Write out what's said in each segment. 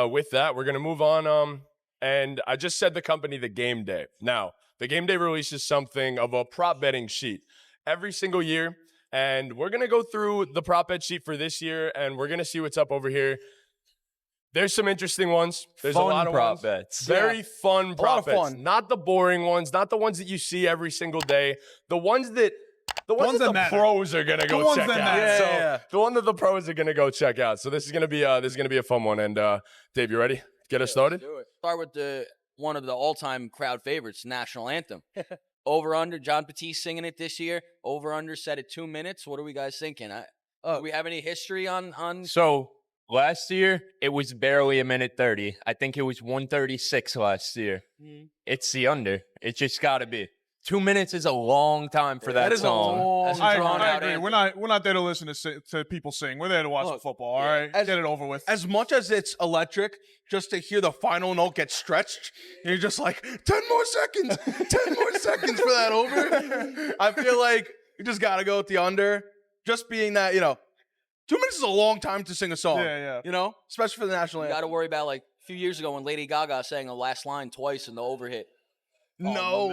with that, we're going to move on. And I just said the company, The Game Day. Now, The Game Day releases something of a prop betting sheet every single year. And we're going to go through the prop bet sheet for this year, and we're going to see what's up over here. There's some interesting ones. There's fun a lot of prop ones. bets. Very fun prop bets. Fun. Not the boring ones, not the ones that you see every single day. The ones that the pros are gonna go check out. The one that the pros are gonna go check out. So this is gonna be a fun one. And Dave, you ready? Get us started. Do it. Start with one of the all-time crowd favorites, national anthem. Over under, John Batiste singing it this year. Over under set at 2 minutes. What are we guys thinking? Do we have any history on? So last year it was barely a minute 30. I think it was 1:36 last year. It's the under. It just got to be. 2 minutes is a long time for that song. I agree. We're not there to listen to people sing. We're there to watch the football. All right, get it over with. As much as it's electric, just to hear the final note get stretched, you're just like 10 more seconds, 10 more seconds for that over. I feel like you just gotta go with the under. Just being that 2 minutes is a long time to sing a song. Yeah. Especially for the national anthem. You got to worry about like a few years ago when Lady Gaga sang the last line twice in the overhit. No.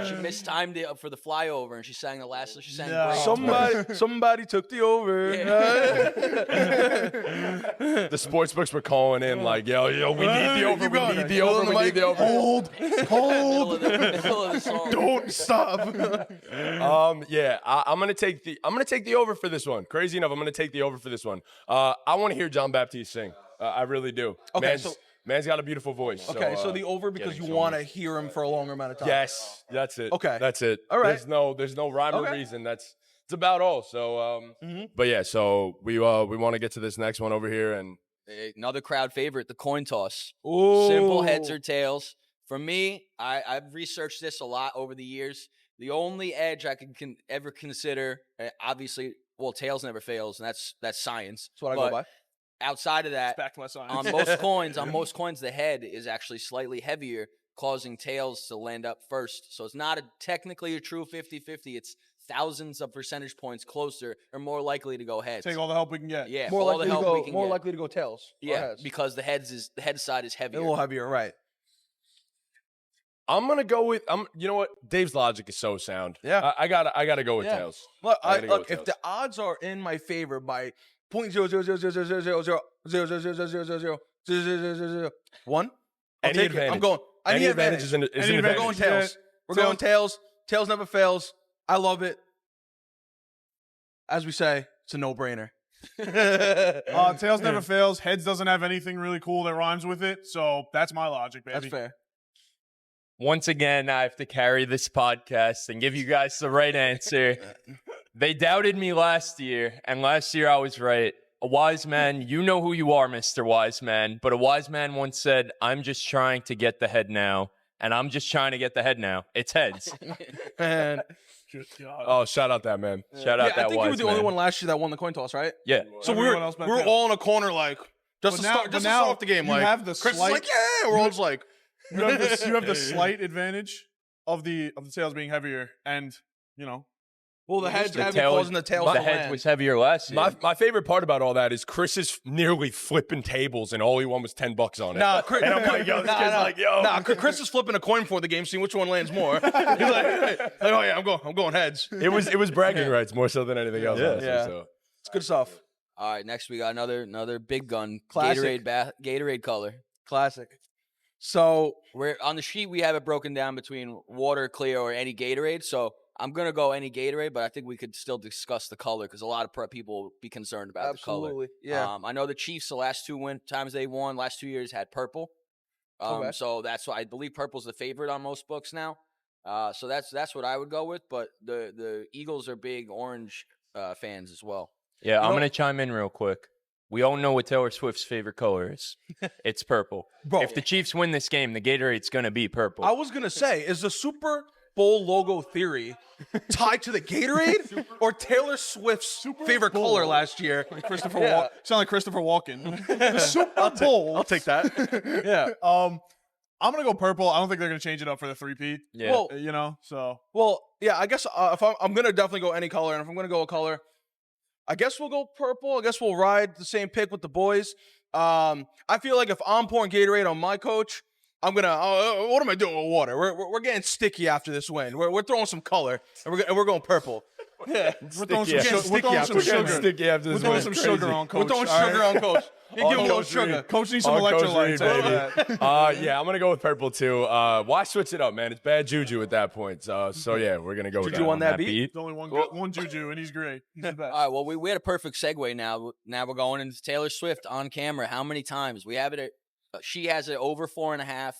She mistimed it for the flyover, and she sang the last. She sang Somebody took the over. The sports books were calling in like, yo, we need the over, we need the over, we need the over. Hold. middle of the song. Don't stop. I'm gonna take the over for this one. Crazy enough, I'm gonna take the over for this one. I want to hear John Baptiste sing. I really do. Okay, Man's got a beautiful voice. Okay, so the over because you want to hear him for a longer amount of time. Yes, that's it. Okay. That's it. All right. There's no rhyme or reason. It's about all. So, but yeah, so we want to get to this next one over here, and Another crowd favorite, the coin toss. Ooh. Simple heads or tails. For me, I've researched this a lot over the years. The only edge I can ever consider, obviously, well, tails never fails, and that's science. That's what I go by. Outside of that, It's back to my science. on most coins, the head is actually slightly heavier, causing tails to land up first. So it's not technically a true 50-50. It's thousands of percentage points closer or more likely to go heads. Take all the help we can get. Yeah, More all the likely help to go. we can More get. likely to go tails. Yeah, Or heads. because the head side is A heavier. little heavier, right? I'm gonna go with you know what? Dave's logic is so sound. Yeah. I gotta go with Yeah. tails. Look, I gotta go look. with If tails. the odds are in my favor by 0.0000000000000000001, I'll Any take advantage. it. I'm going. Any advantage is an We're advantage. going tails. We're going tails. Tails never fails. I love it. As we say, it's a no-brainer. Tails never fails. Heads doesn't have anything really cool that rhymes with it. So that's my logic, baby. That's fair. Once again, I have to carry this podcast and give you guys the right answer. They doubted me last year, and last year I was right. A wise man, you know who you are, Mr. Wise Man, but a wise man once said, I'm just trying to get the head now, and I'm just trying to get the head now. It's heads. Man. Oh, shout out that man. Shout out that I think wise you were the man. only one last year that won the coin toss, right? Yeah. So Everyone else bet we were tails. all in a corner, like just to start off the game. you Like have the Chris is slight- like, yeah, we're all just like, You have the slight advantage of the tails being heavier, and well, the head's The heavy, tail- causing the tails The to head land. was heavier last year. My favorite part about all that is Chris is nearly flipping tables, and all he won was $10 on it. Nah, Chris, And I'm like, yo, this kid's like, yo. Nah, Chris is flipping a coin for the game, seeing which one lands more. He's like, oh yeah, I'm going heads. It was bragging rights more so than anything else. honestly, Yeah. So. It's good stuff. All right, next we got another big gun, Classic. Gatorade color. Classic. So We're on the sheet. We have it broken down between water, clear, or any Gatorade. So I'm gonna go any Gatorade, but I think we could still discuss the color because a lot of people will be concerned about the color. absolutely, yeah. I know the Chiefs the last times they won, last 2 years had purple. Okay. So that's why I believe purple's the favorite on most books now. So that's what I would go with. But the Eagles are big orange fans as well. Yeah, I'm know- going to chime in real quick. We all know what Taylor Swift's favorite color is. It's purple. Bro. If the Chiefs win this game, the Gatorade's going to be purple. I was gonna say, is the Super Bowl logo theory tied to the Gatorade or Taylor Swift's favorite color last year? Christopher Yeah. sound like Christopher Walken. The Super Bowl. I'll take that. Yeah. I'm gonna go purple. I don't think they're gonna change it up for the 3-peat. Yeah. Well, So Well, yeah, I guess if I'm going to definitely go any color, and if I'm going to go a color, I guess we'll go purple. I guess we'll ride the same pick with the boys. I feel like if I'm pouring Gatorade on my coach, I'm gonna. What am I doing with water? We're getting sticky after this win. We're throwing some color, and we're going purple. Yeah, We're throwing some, Getting we're throwing some sticky after sugar. Sticky after We're this throwing one. some It's sugar crazy. on Coach. We're throwing all sugar right? on coach. You give him a little Coach sugar. Reed. Coach needs some On Coach electrolytes. Reed, I know baby. that. Yeah, I'm gonna go with purple too. Why switch it up, man? It's bad juju at that point. So yeah, we're gonna go with Juju that. on that beat? There's only Well- one Juju, and he's great. He's the best. All right, well, we had a perfect segue now. Now we're going into Taylor Swift on camera. How many times? We have it at, she has it over 4.5.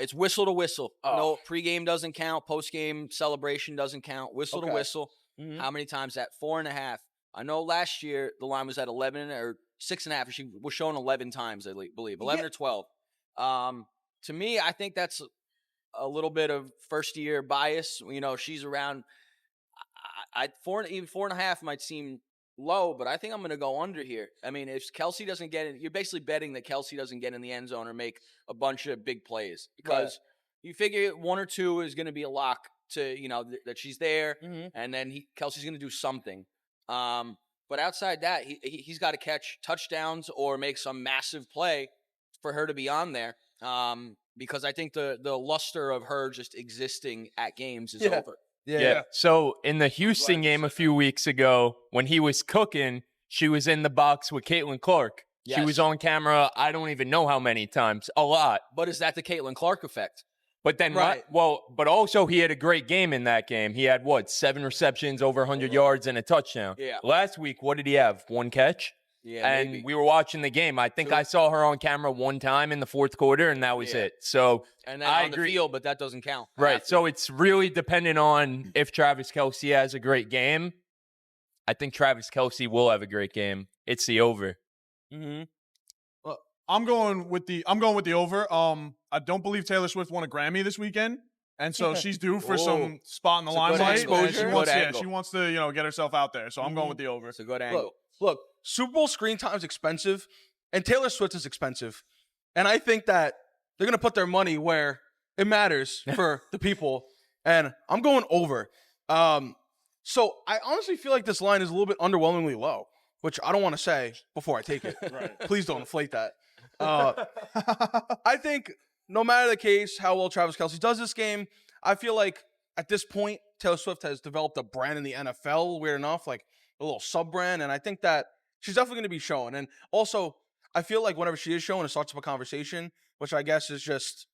It's whistle to whistle. No, pregame doesn't count. Postgame celebration doesn't count. Whistle to Okay. whistle. How many times? At 4.5. I know last year the line was at 11 or 6.5. She was shown 11 times, I believe. 11 or 12. To me, I think that's a little bit of first year bias. You know, she's around. Even 4.5 might seem low, but I think I'm going to go under here. I mean, if Kelsey doesn't get in, you're basically betting that Kelsey doesn't get in the end zone or make a bunch of big plays because you figure 1 or 2 is going to be a lock to, you know, that she's there, and then Kelsey's going to do something. But outside that, he's got to catch touchdowns or make some massive play for her to be on there. Because I think the luster of her just existing at games is over. Yeah. So in the Houston game a few weeks ago, when he was cooking, she was in the box with Caitlin Clark. She Yes. was on camera, I don't even know how many times, a lot. But is that the Caitlin Clark effect? But then, Right. but also he had a great game in that game. He had, 7 receptions, over 100 yards, and a touchdown. Yeah. Last week, what did he have? 1 catch? Yeah, And maybe. we were watching the game. I think I saw her on camera 1 time in the 4th quarter, and that was Yeah. it. So And then I on agree. the field, but that doesn't count. Right. After. So it's really dependent on if Travis Kelsey has a great game. I think Travis Kelsey will have a great game. It's the over. I'm going with the over. I don't believe Taylor Swift won a Grammy this weekend, and so she's due for some spot in the It's a good limelight. angle. And It's she a wants, good yeah, angle. she wants to get herself out there. So I'm going with the over. It's a good angle. Look, Super Bowl screen time is expensive, and Taylor Swift is expensive. And I think that they're going to put their money where it matters for the people. And I'm going over. So I honestly feel like this line is a little bit underwhelmingly low, which I don't want to say before I take it. Right. Please don't inflate that. I think no matter the case, how well Travis Kelsey does this game, I feel like at this point, Taylor Swift has developed a brand in the NFL, weird enough, like a little sub-brand. And I think that she's definitely going to be shown. And also, I feel like whenever she is shown, it starts up a conversation, which I guess is just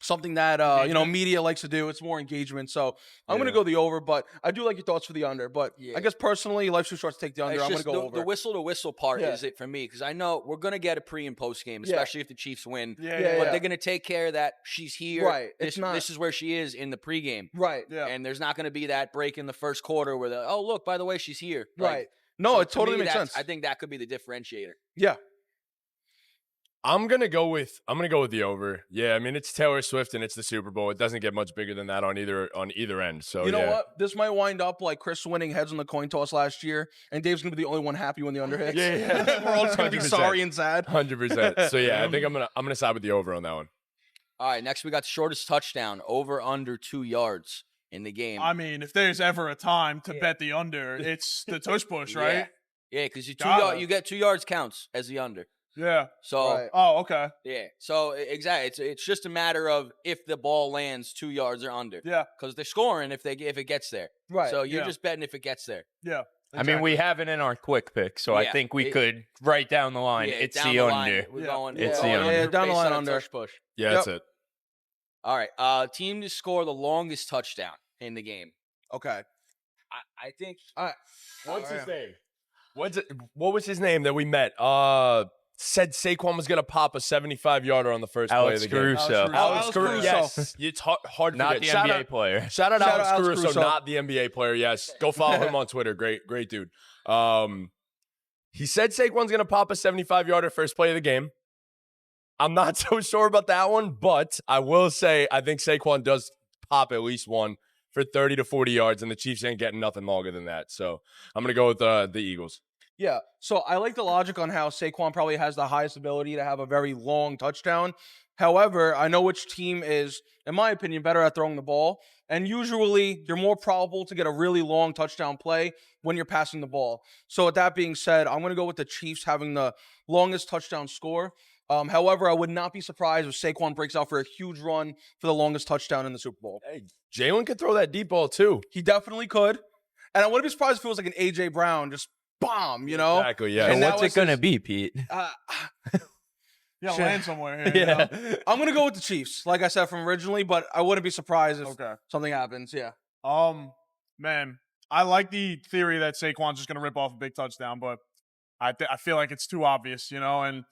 something that media likes to do. It's more engagement. So I'm going to go the over, but I do like your thoughts for the under. But I guess personally, life's too short to take the under. It's I'm going just to go over. the whistle to whistle part Yeah. is it for me because I know we're gonna get a pre and post game, Yeah. especially if the Chiefs win. Yeah, Yeah, yeah, But yeah. they're gonna take care that she's here. Right. It's not- This is where she is in the pregame. Right. yeah. And there's not gonna be that break in the first quarter where oh look, by the way, she's here. Like, Right. No, so it to totally me, makes that's- sense. I think that could be the differentiator. Yeah. I'm gonna go with the over. Yeah, I mean it's Taylor Swift and it's the Super Bowl. It doesn't get much bigger than that on either end. So You know yeah. what? This might wind up like Chris winning heads on the coin toss last year, and Dave's gonna be the only one happy when the under hits. Yeah. We're all just gonna be 100%. sorry and sad. 100%. So yeah, I think I'm gonna side with the over on that one. All right, next we got the shortest touchdown over under 2 yards in the game. I mean, if there's ever a time to bet the under, it's the tush push, right? Yeah, because you Gotta. you get 2 yards counts as the under. Yeah. So Right. Oh, okay. yeah, so exactly, it's just a matter of if the ball lands 2 yards or under. Yeah. Because they're scoring if it gets there. Right. So you're Yeah. just betting if it gets there. Yeah. I mean, we have it in our quick pick, so I Yeah. think we could write down the line. Yeah, it's down the line, under. We're Yeah. going. It's we're the going under. Yeah, down the based line on a under. tush push. Yeah, Yep. that's it. All right. Team to score the longest touchdown in the game. Okay. I think What's Oh, his name? What was his name that we met? Said Saquon was gonna pop a 75-yarder on the first play of Alex the game. Caruso. Alex Caruso. Yes, it's hard to Not forget. the Shout NBA out- player. Shout out Shout Alex out Alex Caruso, Caruso. not the NBA player. Yes, go follow him on Twitter. Great dude. He said Saquon's gonna pop a 75-yarder first play of the game. I'm not so sure about that one, but I will say I think Saquon does pop at least one for 30 to 40 yards, and the Chiefs ain't getting nothing longer than that. So I'm gonna go with the Eagles. Yeah. So I like the logic on how Saquon probably has the highest ability to have a very long touchdown. However, I know which team is, in my opinion, better at throwing the ball. And usually you're more probable to get a really long touchdown play when you're passing the ball. So with that being said, I'm going to go with the Chiefs having the longest touchdown score. However, I would not be surprised if Saquon breaks out for a huge run for the longest touchdown in the Super Bowl. Hey, Jalen could throw that deep ball too. He definitely could. And I wouldn't be surprised if it was like an A.J. Brown, just bomb, you know? Exactly, yeah. So And that what's it was gonna his- be, Pete? Yeah, Sure. land somewhere here. you know? I'm going to go with the Chiefs, like I said from originally, but I wouldn't be surprised if Okay. something happens. Yeah. Man, I like the theory that Saquon's just gonna rip off a big touchdown, but I feel like it's too obvious, you know. And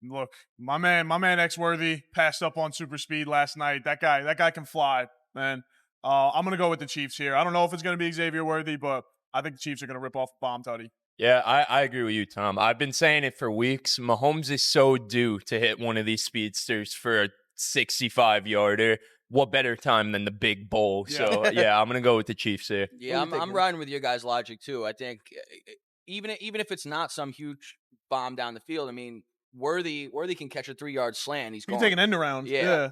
look, my man X-Worthy passed up on super speed last night. That guy can fly, man. I'm gonna go with the Chiefs here. I don't know if it's gonna be Xavier Worthy, but I think the Chiefs are gonna rip off a bomb tutty. Yeah, I agree with you, Tom. I've been saying it for weeks. Mahomes is so due to hit one of these speedsters for a 65-yarder. What better time than the big bowl? Yeah. So, yeah, I'm going to go with the Chiefs here. Yeah, What are you I'm thinking? riding with your guys' logic too. I think even if it's not some huge bomb down the field, I mean, Worthy can catch a 3-yard slant. He's You gone. can take an end around. Yeah.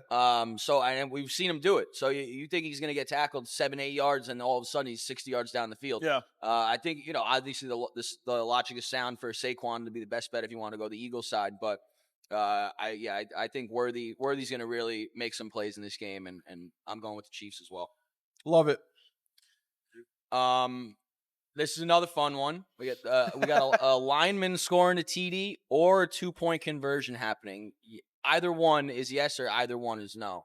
So and we've seen him do it. So you think he's going to get tackled 7-8 yards, and all of a sudden he's 60 yards down the field? Yeah. I think obviously the logic is sound for Saquon to be the best bet if you want to go the Eagles side, but I think Worthy's going to really make some plays in this game, and I'm going with the Chiefs as well. Love it. This is another fun one. We got a lineman scoring a TD or a 2-point conversion happening. Either one is yes or either one is no.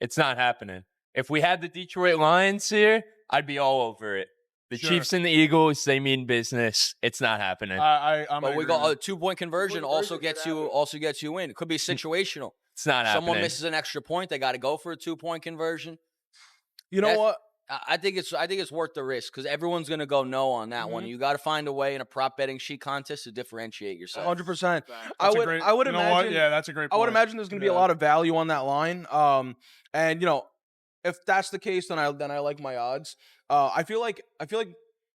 It's not happening. If we had the Detroit Lions here, I'd be all over it. The Sure. Chiefs and the Eagles, they mean business. It's not happening. I'm But we agree. got a 2-point conversion also gets you in. It could be situational. It's not happening. Someone misses an extra point, they got to go for a 2-point conversion. You know That's- what? I think it's worth the risk because everyone's going to go no on that one. You got to find a way in a prop betting sheet contest to differentiate yourself. 100%. That's I a would great- I would you know what? imagine Yeah, that's a great I would point. imagine there's going to be a Yeah. lot of value on that line. And if that's the case, then I like my odds. I feel like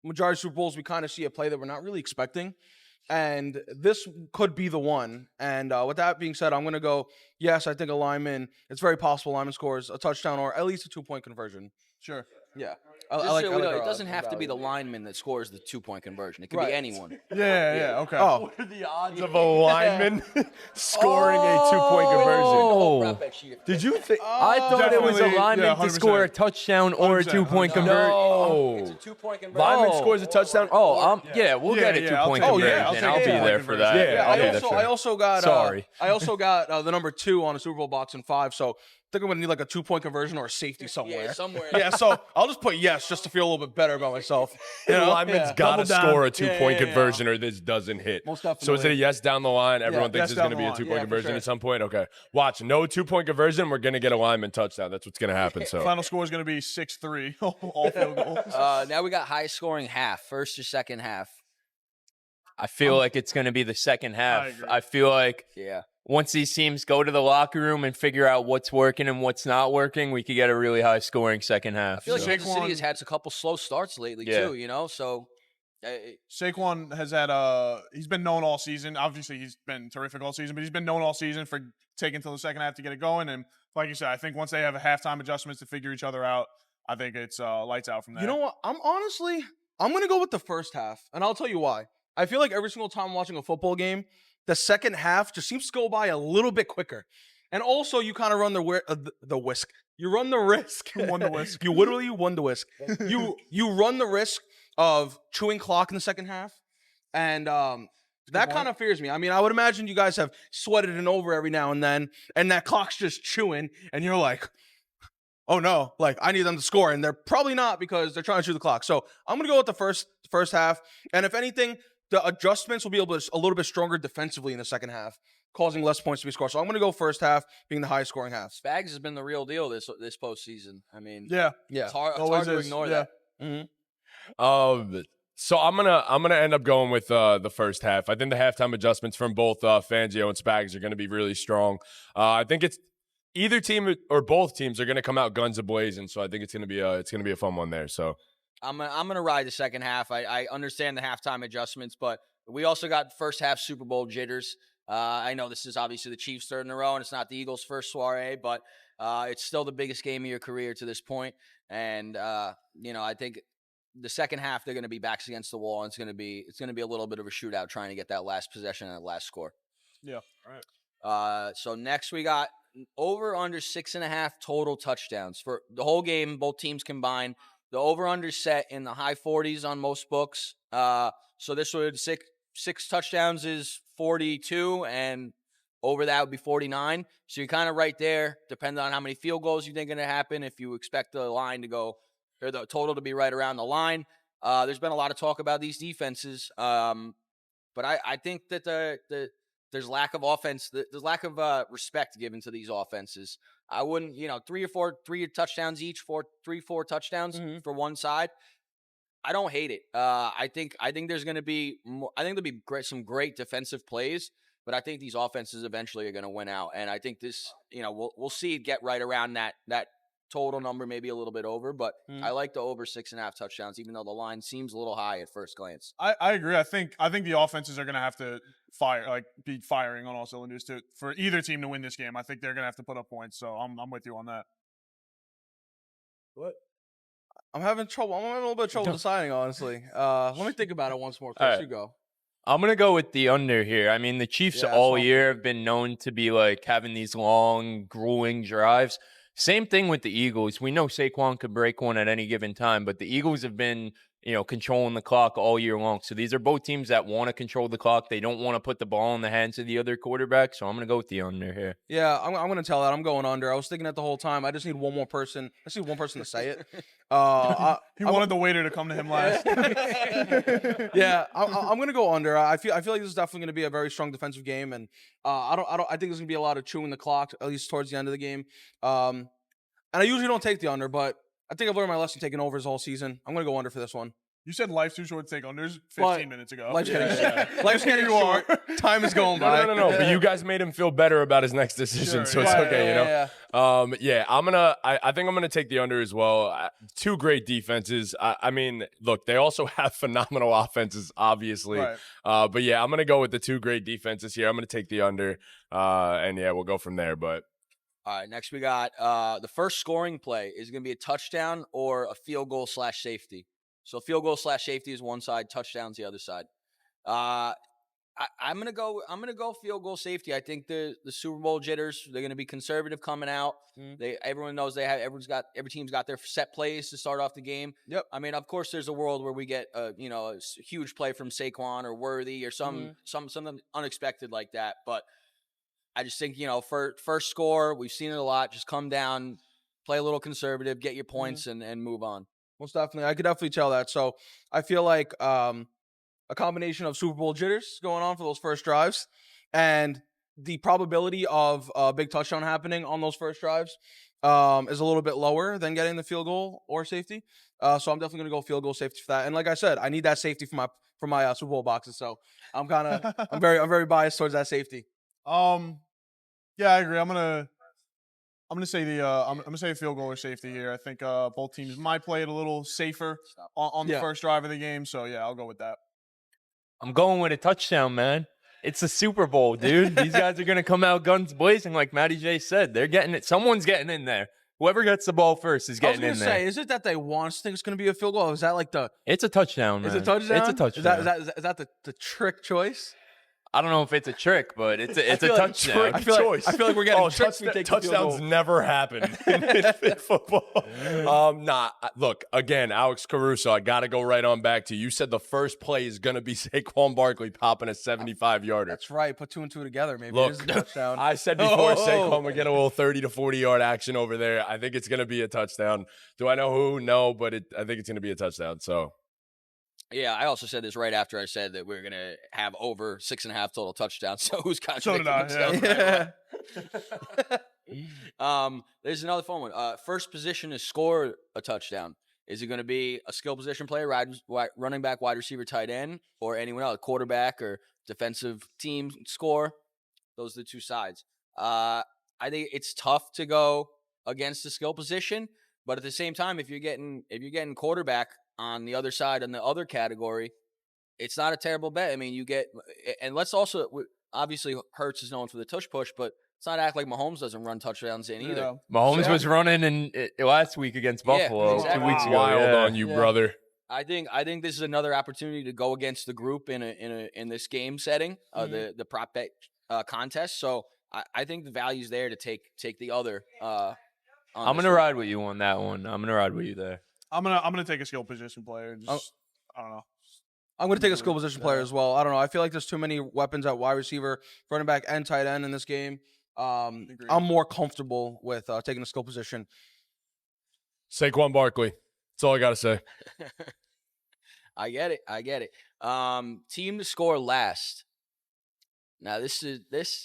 majority of Super Bowls we kind of see a play that we're not really expecting, and this could be the one. And with that being said, I'm going to go. Yes, I think a lineman. It's very possible lineman scores a touchdown or at least a 2-point conversion. Sure. Yeah, Just I like so we know, our it doesn't odds have to be the value. lineman that scores the 2-point conversion. It could Right. be anyone. Yeah. Okay. Oh, What are the odds of a lineman scoring a 2-point conversion? Oh. Did you think? I thought it was a Definitely, lineman yeah, to score a 100%. touchdown or a 100%, 2-point 100%. conversion. It's a No. 2-point conversion. Lineman Oh. scores a touchdown. Oh, yeah, we'll Yeah, get a yeah, I'll 2-point take it. Oh, conversion. yeah, I'll take I'll a be 2-point there for that. conversion. Yeah, I I'll be there for I that. also got Sorry. I also got the number 2 on a Super Bowl box in 5. So I think I'm gonna need like a 2-point conversion or a safety somewhere. Yeah, somewhere. Yeah, so I'll just put yes just to feel a little bit better about myself. You The know? lineman's Yeah. got to Double down. score a Yeah, 2-point yeah. conversion or this doesn't hit. Most So is it a definitely. yes down the line? Everyone thinks yes it's going to down be a the 2-point line. Yeah, for conversion sure. at some point? Okay. Watch. No 2-point conversion. We're going to get a lineman touchdown. That's what's going to happen. So Final score is going to be 6-3. All field goals. Now we got high scoring half, first or second half. I feel like it's going to be the second half. agree. I feel like Yeah. once these teams go to the locker room and figure out what's working and what's not working, we could get a really high scoring second half. I feel like So- Kansas City Saquon- has had a couple slow starts lately Yeah. too, so Saquon has had he's been known all season. Obviously, he's been terrific all season, but he's been known all season for taking till the second half to get it going. And like you said, I think once they have a halftime adjustments to figure each other out, I think it's lights out from there. You know what? I'm gonna go with the first half, and I'll tell you why. I feel like every single time I'm watching a football game, the second half just seems to go by a little bit quicker. And also, you kind of run the whisk. You run the risk. You won the whisk. You literally won the whisk. You run the risk of chewing clock in the second half, and that point. kind of fears me. I mean, I would imagine you guys have sweated it over every now and then, and that clock's just chewing, and you're like, oh no, like I need them to score, and they're probably not because they're trying to chew the clock. So I'm gonna go with the first half, and if anything, the adjustments will be able to a little bit stronger defensively in the second half, causing less points to be scored. So I'm gonna go first half being the highest scoring half. Spags has been the real deal this postseason. I mean, Yeah. Yeah. it's hard Always to is, ignore yeah. that. So I'm gonna end up going with the first half. I think the halftime adjustments from both Fangio and Spags are gonna be really strong. I think it's either team or both teams are gonna come out guns ablazing. So I think it's gonna be a fun one there. So I'm gonna ride the second half. I understand the halftime adjustments, but We also got first half Super Bowl jitters. I know this is obviously the Chiefs' third in a row, and it's not the Eagles' first soiree, but it's still the biggest game of your career to this point. And I think the second half they're going to be backs against the wall, and it's going to be a little bit of a shootout trying to get that last possession and that last score. Yeah. All right. So next we got over under 6.5 total touchdowns for the whole game. Both teams combined. The over under set in the high 40s on most books. So this would six touchdowns is 42, and over that would be 49. So you're kind of right there, depending on how many field goals you think are going to happen. If you expect the line to go, or the total to be right around the line. There's been a lot of talk about these defenses, but I think that there's lack of offense. There's lack of respect given to these offenses. I wouldn't, 3 touchdowns each, 4 touchdowns for one side. I don't hate it. I think there's going to be more, I think there'll be some great defensive plays, but I think these offenses eventually are going to win out. And I think this, we'll see it get right around that total number, maybe a little bit over, but I like the over 6.5 touchdowns, even though the line seems a little high at first glance. I agree. I think the offenses are going to have to be firing on all cylinders for either team to win this game. I think they're going to have to put up points. So I'm with you on that. What? I'm having trouble. I'm having a little bit of trouble deciding, honestly. Let me think about it once more. Chris, you go. I'm going to go with the under here. I mean, the Chiefs all year have been known to be like having these long, grueling drives. Same thing with the Eagles. We know Saquon could break one at any given time, but the Eagles have been, controlling the clock all year long. So these are both teams that want to control the clock. They don't want to put the ball in the hands of the other quarterback. So I'm going to go with the under here. Yeah, I'm going to tell that. I'm going under. I was thinking that the whole time. I just need one more person. I just need one person to say it. He wanted the waiter to come to him last. Yeah, I'm going to go under. I feel like this is definitely going to be a very strong defensive game, and I think there's going to be a lot of chewing the clock, at least towards the end of the game. And I usually don't take the under, but I think I've learned my lesson taking overs all season. I'm going to go under for this one. You said life's too short to take unders 15 minutes ago. Life's getting short. Time is going by. No. But you guys made him feel better about his next decision, so it's okay, Yeah. I think I'm gonna take the under as well. Two great defenses. I mean, look, they also have phenomenal offenses, obviously. Right. But yeah, I'm gonna go with the two great defenses here. I'm gonna take the under, and yeah, we'll go from there. But all right, next we got the first scoring play is going to be a touchdown or a field goal / safety. So field goal / safety is one side, touchdowns the other side. I'm gonna go field goal safety. I think the Super Bowl jitters, they're gonna be conservative coming out. Everyone knows every team's got their set plays to start off the game. Yep. I mean, of course, there's a world where we get a huge play from Saquon or Worthy or something unexpected like that, but I just think, for first score, we've seen it a lot. Just come down, play a little conservative, get your points, and move on. Most definitely. I could definitely tell that. So I feel like a combination of Super Bowl jitters going on for those first drives and the probability of a big touchdown happening on those first drives is a little bit lower than getting the field goal or safety. So I'm definitely going to go field goal safety for that. And like I said, I need that safety for my Super Bowl boxes. So I'm very biased towards that safety. Yeah, I agree. I'm gonna say I'm gonna say field goal or safety here. I think both teams might play it a little safer on the first drive of the game. So yeah, I'll go with that. I'm going with a touchdown, man. It's the Super Bowl, dude. These guys are gonna come out guns blazing, like Matty J said. They're getting it. Someone's getting in there. Whoever gets the ball first is getting in there. I was gonna say, is it that they want to think it's gonna be a field goal? Or is that like It's a touchdown, man. Is it a touchdown? It's a touchdown. Is that the trick choice? I don't know if it's a trick, but it's a touchdown. I feel like we're getting tricked. Touchdowns never happen in football. Look, again, Alex Caruso, I got to go right on back to you. You said the first play is going to be Saquon Barkley popping a 75-yarder. That's right. Put 2 and 2 together. Maybe Look, it is a touchdown. I said before Saquon would get a little 30 to 40-yard action over there. I think it's going to be a touchdown. Do I know who? No, but I think it's going to be a touchdown. So. Yeah, I also said this right after I said that we're going to have over 6.5 total touchdowns. So who's So did contradicting I. himself? Yeah. There's another fun one. First position to score a touchdown. Is it going to be a skill position player, running back, wide receiver, tight end, or anyone else, quarterback or defensive team score? Those are the two sides. I think it's tough to go against the skill position, but at the same time, if you're getting quarterback on the other side, in the other category, it's not a terrible bet. I mean, you get, and let's also, obviously, Hurts is known for the tush push, but let's not act like Mahomes doesn't run touchdowns in either. Mahomes was running in last week against Yeah, Buffalo, exactly. 2 weeks ago. Wild yeah. on you, brother. I think this is another opportunity to go against the group in this game setting, the prop bet contest. So I think the value's there to take the other. I'm gonna ride with you on that one. I'm gonna ride with you there. I'm gonna take a skill position player. Just, I don't know. I'm going to take a skill position player as well. I don't know. I feel like there's too many weapons at wide receiver, running back, and tight end in this game. I'm more comfortable with taking a skill position. Saquon Barkley. That's all I got to say. I get it. Team to score last. Now this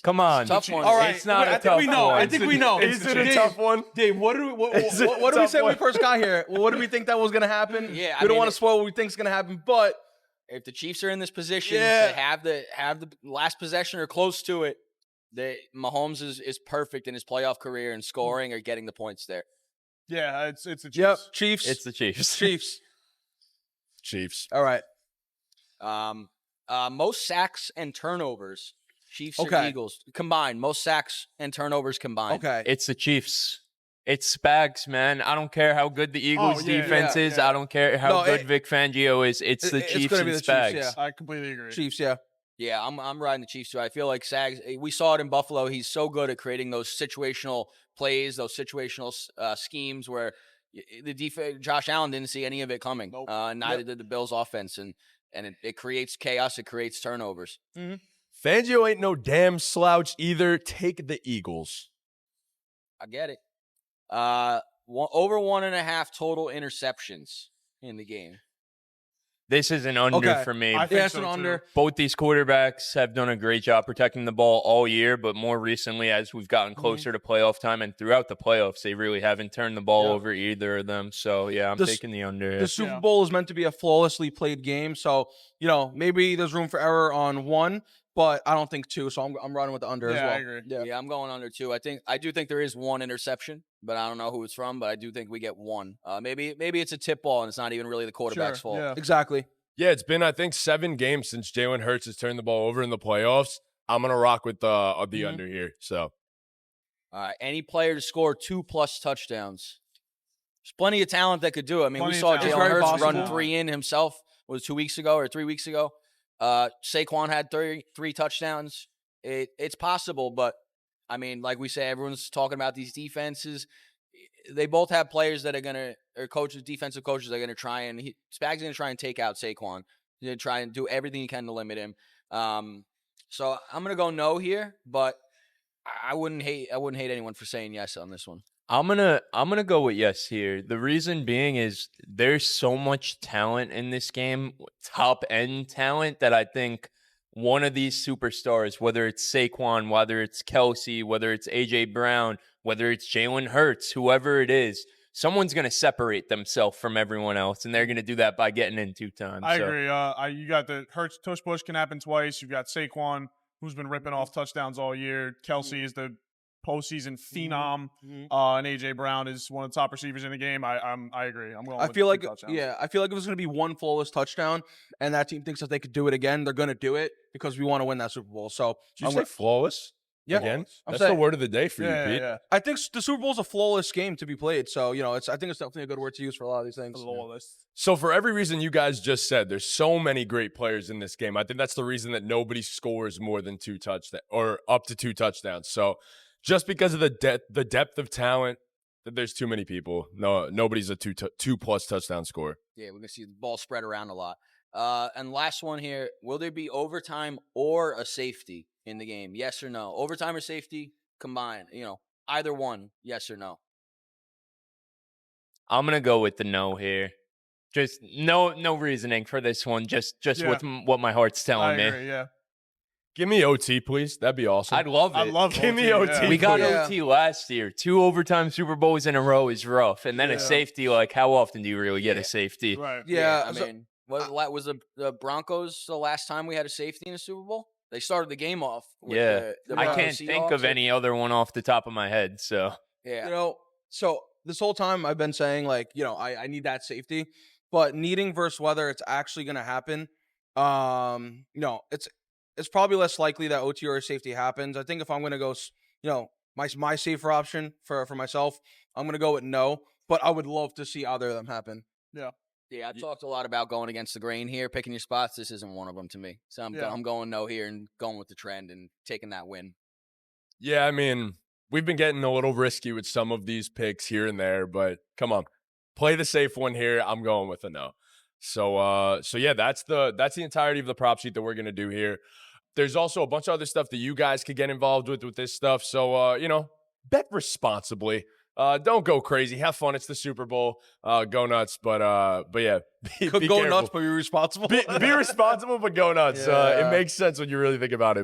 Come on, is a tough one. All right, It's not a I think tough we know. one. I think we know. Is it a tough one? Dave, what do we say when we first got here? Well, what did we think that was going to happen? Yeah, we don't want to spoil what we think is going to happen, but If the Chiefs are in this position Yeah. to have the last possession or close to it, Mahomes is perfect in his playoff career in scoring or getting the points there. Yeah, it's the Chiefs. yep, Chiefs. It's the Chiefs. Chiefs. Chiefs. All right. Most sacks and turnovers, Chiefs or Okay. Eagles combined. Most sacks and turnovers combined. Okay. It's the Chiefs. It's Spags, man. I don't care how good the Eagles' yeah, defense yeah, is. yeah. I don't care how No, good Vic Fangio is. It's the it's Chiefs gonna and be the Chiefs, Spags. yeah. I completely agree. Chiefs, yeah. Yeah, I'm riding the Chiefs too. I feel like Sags. We saw it in Buffalo. He's so good at creating those situational plays, those situational schemes where the defense. Josh Allen didn't see any of it coming. Nope. Neither did the Bills' offense, and it creates chaos. It creates turnovers. Fangio ain't no damn slouch either. Take the Eagles. I get it. Over 1.5 total interceptions in the game. This is an under Okay. for me. I think Yeah, it's so an too. under. Both these quarterbacks have done a great job protecting the ball all year, but more recently, as we've gotten closer to playoff time and throughout the playoffs, they really haven't turned the ball over either of them. So, yeah, I'm taking the under. The Super Bowl is meant to be a flawlessly played game, so maybe there's room for error on one, but I don't think two. So I'm running with the under as well. I agree. Yeah, I'm going under too. I do think there is one interception, but I don't know who it's from. But I do think we get one. Maybe it's a tip ball and it's not even really the quarterback's fault. Yeah. Exactly. Yeah, it's been, I think, 7 games since Jalen Hurts has turned the ball over in the playoffs. I'm going to rock with the under here. So, All right. Any player to score 2+ touchdowns. There's plenty of talent that could do it. I mean, Plenty we of saw talent. It's Jalen very Hurts possible. run 3 in himself. Was 2 weeks ago or 3 weeks ago? Saquon had 3 touchdowns. It's possible, but I mean, like we say, everyone's talking about these defenses. They both have players that are gonna, or coaches, defensive coaches are gonna try and Spags gonna try and take out Saquon. He's gonna try and do everything he can to limit him. So I'm gonna go no here, but I wouldn't hate anyone for saying yes on this one. I'm gonna go with yes here. The reason being is there's so much talent in this game, top end talent, that I think one of these superstars, whether it's Saquon, whether it's Kelsey, whether it's AJ Brown, whether it's Jalen Hurts, whoever it is, someone's gonna separate themselves from everyone else, and they're gonna do that by getting in 2 times. I agree. You got the Hurts tush push can happen twice. You've got Saquon, who's been ripping off touchdowns all year. Kelsey is the postseason phenom, and AJ Brown is one of the top receivers in the game. I agree. I'm going. I with feel 2 like touchdowns. I feel like if it's going to be one flawless touchdown and that team thinks that they could do it again, they're going to do it because we want to win that Super Bowl. So did you say flawless? Yeah. Again? I'm That's saying- the word of the day for you, Pete. Yeah. I think the Super Bowl is a flawless game to be played. So I think it's definitely a good word to use for a lot of these things. Flawless. So for every reason you guys just said, there's so many great players in this game. I think that's the reason that nobody scores more than 2 touchdowns or up to 2 touchdowns. So just because of the depth of talent, that there's too many people. No, nobody's a 2+ touchdown scorer. Yeah, we're gonna see the ball spread around a lot. And last one here: will there be overtime or a safety in the game? Yes or no? Overtime or safety combined? Either one. Yes or no? I'm gonna go with the no here. Just no reasoning for this one. Just Yeah. with what my heart's telling I me. agree. Yeah. Give me OT, please. That'd be awesome. I'd love it. I love Give me OT, OT. yeah. We got Yeah. OT last year. 2 overtime Super Bowls in a row is rough, and then a Yeah. safety. Like, how often do you really get Yeah. a safety? Right. Yeah. I mean, was the Broncos the last time we had a safety in a Super Bowl? They started the game off. With Yeah. the I Broncos can't think of Seahawks. any other one off the top of my head. So Yeah. So this whole time I've been saying I need that safety, but needing versus whether it's actually going to happen, It's probably less likely that OT or safety happens. I think if I'm gonna go, my safer option for myself, I'm gonna go with no. But I would love to see either of them happen. Yeah, I talked a lot about going against the grain here, picking your spots. This isn't one of them to me. So I'm going no here and going with the trend and taking that win. Yeah, I mean, we've been getting a little risky with some of these picks here and there, but come on, play the safe one here. I'm going with a no. So yeah, that's the entirety of the prop sheet that we're gonna do here. There's also a bunch of other stuff that you guys could get involved with this stuff. So bet responsibly. Don't go crazy. Have fun. It's the Super Bowl. Go nuts. But yeah, be Go careful. nuts, but be responsible. Be responsible, but go nuts. Yeah. It makes sense when you really think about it.